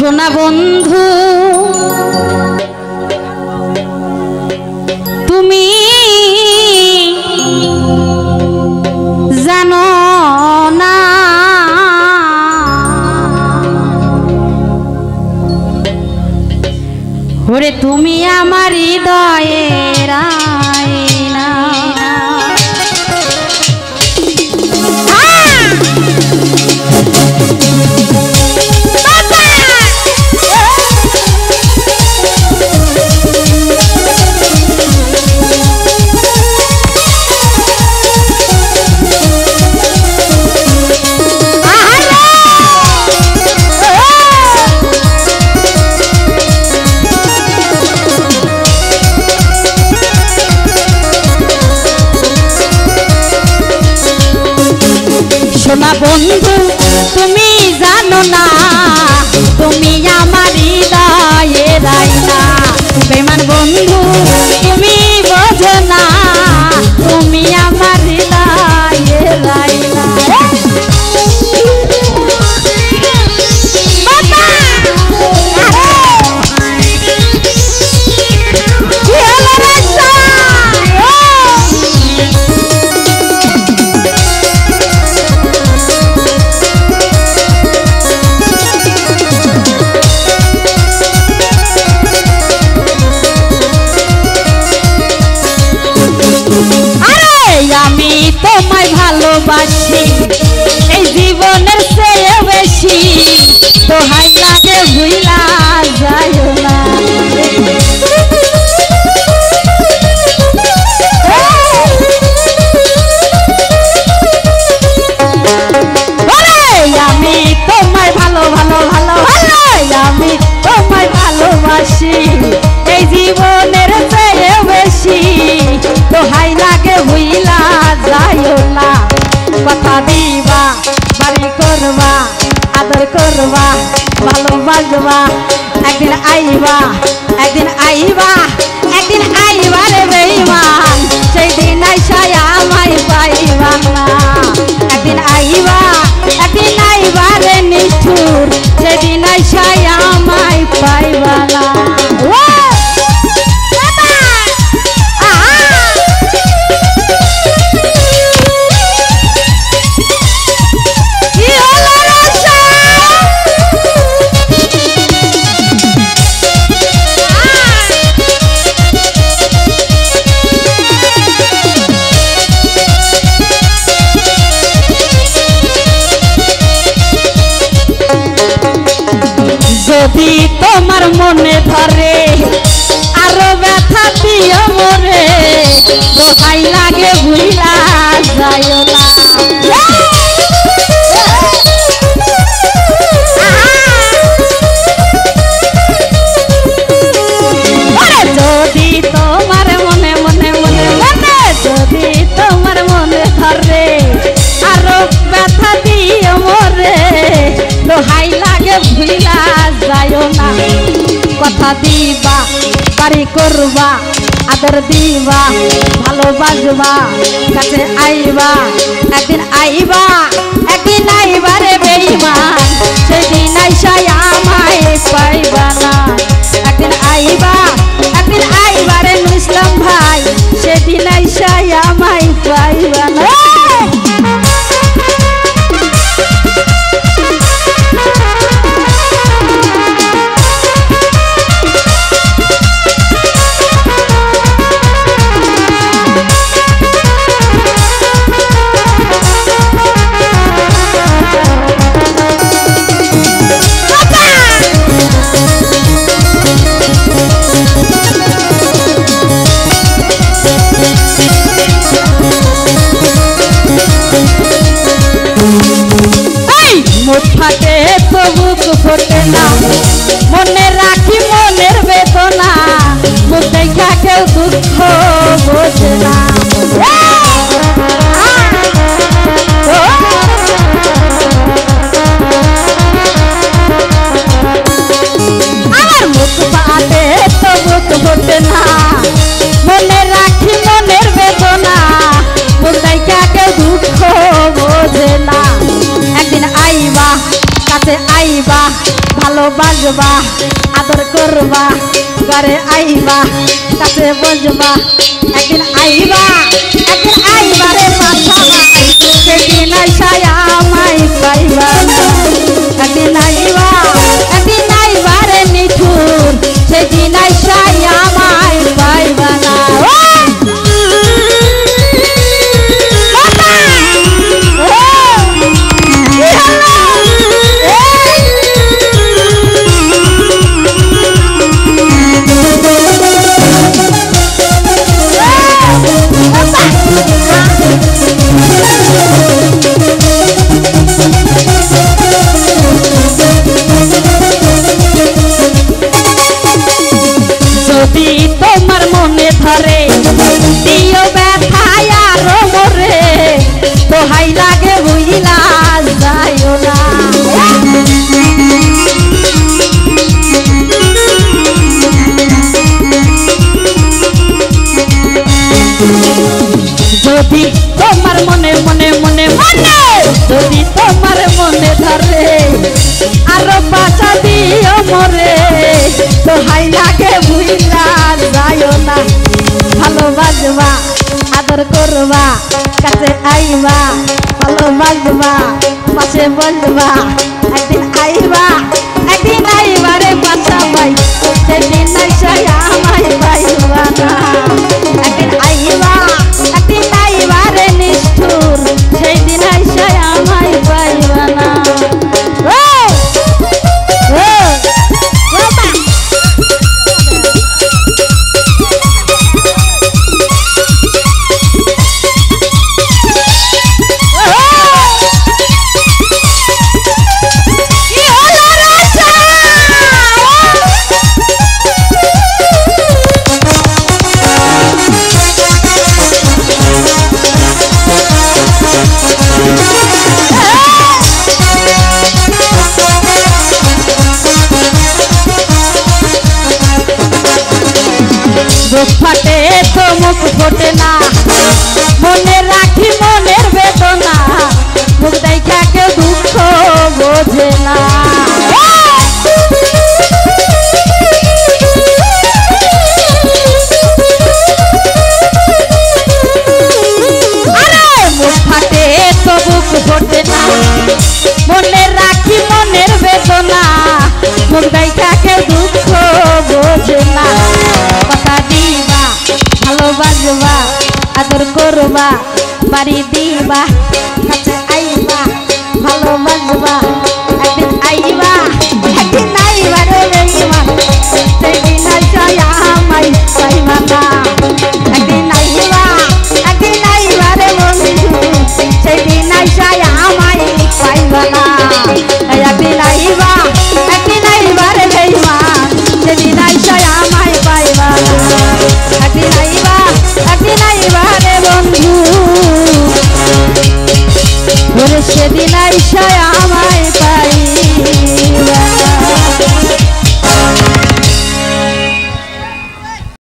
সোনা বন্ধু তুমি জানো না ওরে তুমি আমার হৃদয়ের আয়না সোনা বন্ধু তুমি জানো না তুমি আমার হৃদয়ের আয়না বেমান বন্ধু তুমি বোঝো না তুমি আমার হৃদয়ের আয়না আমি তোমায় ভালোবাসি এই জীবনের চেয়ে বেশি দোহাই লাগে ভুইলা যাইও না আমি তোমায় আমি তোমায় ভালোবাসি এই জীবনের চেয়ে বেশি দোহাই লাগে ভুইলা যাইও না কথা দিবা বাড়ি করবা আদর করবা ভালোবাসবা একদিন আইবা একদিন আইবা একদিন আইবা রে বেঈমান সেই দিন আইসায় আমায় পাইবা না একদিন আইবা রে নিষ্ঠুর সেদিন আইসায় আমায় পাইবা না যদি তোমার মনে ধরে আরো ব্যথা দিও মরে দোহাই লাগে ভুইলা যাইও না যদি তোমার মনে মনে মনে মনে যদি তোমার মনে ধরে আরো ব্যথা দিও মরে দোহাই লাগে ভুইলা যাইও না কথা দিবা বাড়ি করবা আদর দিবা ভালোবাসবা কাছে আইবা একদিন আইবা রে বেঈমান সেদিন আইসায় আমায় পাইবা না একদিন আইবা রে ইসলাম ভাই সেদিন আইসায় আমায় পাইবা না ফাটে তো বুক ফোটে না মনে রাখি মনের বেদনা মুখ দেখা কেউ দুঃখ বোঝে না আমার মুখ ফাটে তো বুক ফোটে না মনে রাখি মনের বেদনা মুখ দেখা কেউ দুঃখ বোঝে না একদিন আইবা কাছে আইবা ভালো ভালোবাসবা আদর করবা ঘরে আইবা কাছে বসবা একদিন আইবা রে পাছাবা সেদিন আইসায়া আমায় পাইবা না একদিন আইবা রে নিঠুর সেদিন আইসায়া আমায় পাইবা না যদি তোমার মনে ধরে দিও ব্যথায় আরো মরে দোহাই লাগে বুঝিলা যাইও না যদি তোমার মনে মনে মনে মনে যদি তোমার মনে ধরে আরো বাঁচা দিও মরে দোহাই লাগে বুঝলা যাইও না ভালোবাসবা আদর করবা কাছে আইবা ভালোবাসবা পাশে বসবা একদিন আইবা রে বাচ্চা ভাই সেদিন আইসায়া আমায় পাইবা না একদিন আইবা রে নিষ্ঠুর সেই দিন আইসায়া আমায় পাইবা না বুক ফাটে তো মুখ ফোটে না মনে রাখি মনের বেদনা মুখ দেখা কেউ দুঃখ বোঝে না মুখ ফাটে তো বুক ফোটে না মনে রাখি মনের বেদনা মুখ দেখা কেউ দুঃখ বোঝে না ভালোবাসবা আদর করবা বাড়ি দিবা কাছে আইবা ভালোবাসবা একদিন আইবা রে বেঈমান সেদিন আইসায়া আমায় পাইবা না একদিন আইবা রে বন্ধু সেদিন আইসায়া আমায় পাইবা না একদিন আইবা রে বেঈমান সেদিন আইসায়া আমায় পাইবা না একদিন আইবা রে বন্ধু সেদিন আইসায়া আমায়